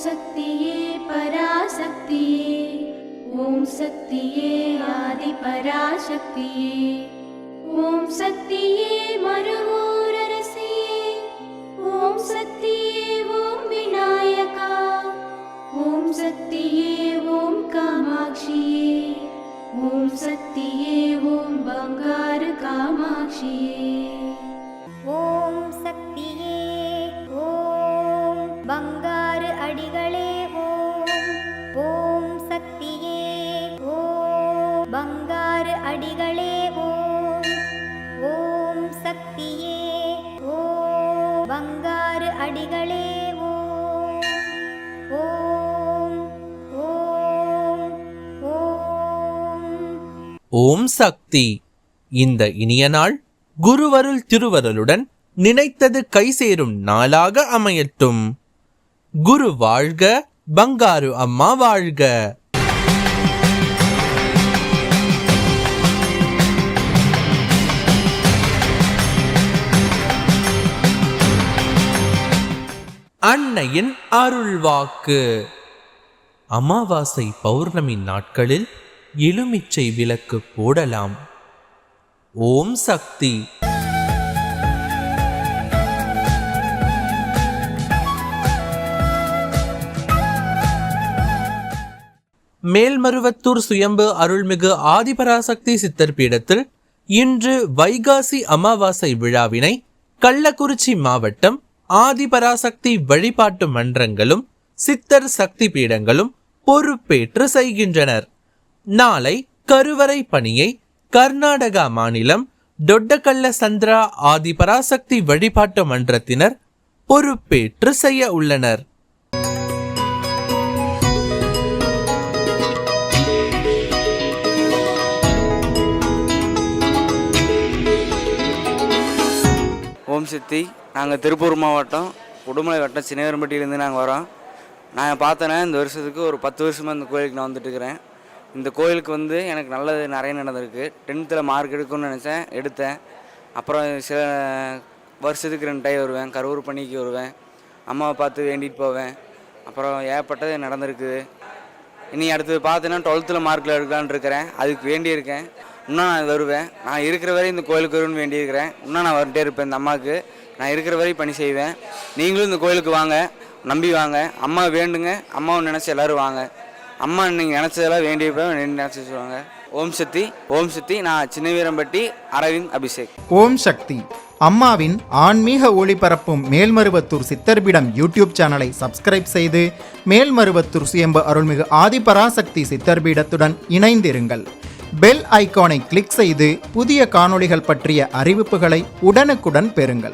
சக்தியே பராசக்தியே, ஓம் சக்தியே ஆதி பராசக்தியே, ஓம் சக்தியே மருவூரரசியே, ஓம் சக்தியே ஓம் விநாயகா, ஓம் சக்தியே ஓம் காமாட்சியே, ஓம் சக்தியே ஓம் பங்காரு காமாட்சியே. ஓம் சக்தியே ஓம் பங்காரு அடிகளே ஓம். ஓம் சக்தியே ஓம் பங்காரு அடிகளே ஓம். ஓம் சக்தியே ஓம் பங்காரு அடிகளே ஓம். ஓம் ஓம் ஓம். ஓம் சக்தி. இந்த இனிய நாள் குருவருள் திருவருளுடன் நினைத்தது கைசேரும் நாளாக அமையட்டும். குரு வாழ்க, பங்காரு அம்மா வாழ்க. அன்னையின் அருள்வாக்கு. அமாவாசை பௌர்ணமி நாட்களில் எலுமிச்சை விளக்கு போடலாம். ஓம் சக்தி. மேல்மருவத்தூர் சுயம்பு அருள்மிகு ஆதிபராசக்தி சித்தர் பீடத்தில் இன்று வைகாசி அமாவாசை விழாவினை கள்ளக்குறிச்சி மாவட்டம் ஆதிபராசக்தி வழிபாட்டு மன்றங்களும் சித்தர் சக்தி பீடங்களும் பொறுப்பேற்று செய்கின்றனர். நாளை கருவறை பணியை கர்நாடகா மாநிலம் டொட்டகல்ல சந்திரா ஆதிபராசக்தி வழிபாட்டு மன்றத்தினர் பொறுப்பேற்று செய்ய உள்ளனர். ஓம் சக்தி. நாங்கள் திருப்பூர் மாவட்டம் உடுமலை வட்டம் சின்னவரம்பட்டியிலேருந்து நாங்கள் வரோம். நான் பார்த்தேன்னா இந்த வருஷத்துக்கு ஒரு 10 வருஷமாக இந்த கோயிலுக்கு நான் வந்துட்டு இருக்கிறேன். இந்த கோயிலுக்கு வந்து எனக்கு நல்லது நிறைய நடந்திருக்கு. 10th மார்க் எடுக்கணும்னு நினச்சேன், எடுத்தேன். அப்புறம் சில வருஷத்துக்கு 2 டைம் வருவேன், கரூர் பணிக்கு வருவேன், அம்மாவை பார்த்து வேண்டிட்டு போவேன். அப்புறம் ஏற்பட்டது நடந்திருக்குது. இனி அடுத்தது பார்த்தீங்கன்னா 12th மார்க்கில் எடுக்கலான்னு இருக்கிறேன். அதுக்கு வேண்டியிருக்கேன். இன்னும் நான் வருவேன். நான் இருக்கிற வரை இந்த கோயிலுக்கு வருவேன்னு வேண்டியிருக்கிறேன். இன்னும் நான் வந்துட்டே இருப்பேன். இந்த அம்மாவுக்கு நான் இருக்கிற வரை பணி செய்வேன். நீங்களும் இந்த கோயிலுக்கு வாங்க, நம்பி வாங்க. அம்மா வேண்டுங்க, அம்மாவை நினச்சி எல்லோரும் வாங்க. அம்மா நீங்கள் நினச்சதெல்லாம் வேண்டியப்போ நினச்சி சொல்லுவாங்க. ஓம் சக்தி. ஓம் சக்தி. நான் சின்னவீரம்பட்டி அரவிந்த் அபிஷேக். ஓம் சக்தி. அம்மாவின் ஆன்மீக ஒளிபரப்பும் மேல்மருவத்தூர் சித்தர்பீடம் யூடியூப் சேனலை சப்ஸ்கிரைப் செய்து மேல்மருவத்தூர் சுயம்பு அருள்மிகு ஆதிபராசக்தி சித்தர்பீடத்துடன் இணைந்திருங்கள். பெல் ஐகானை கிளிக் செய்து புதிய காணொளிகள் பற்றிய அறிவிப்புகளை உடனுக்குடன் பெறுங்கள்.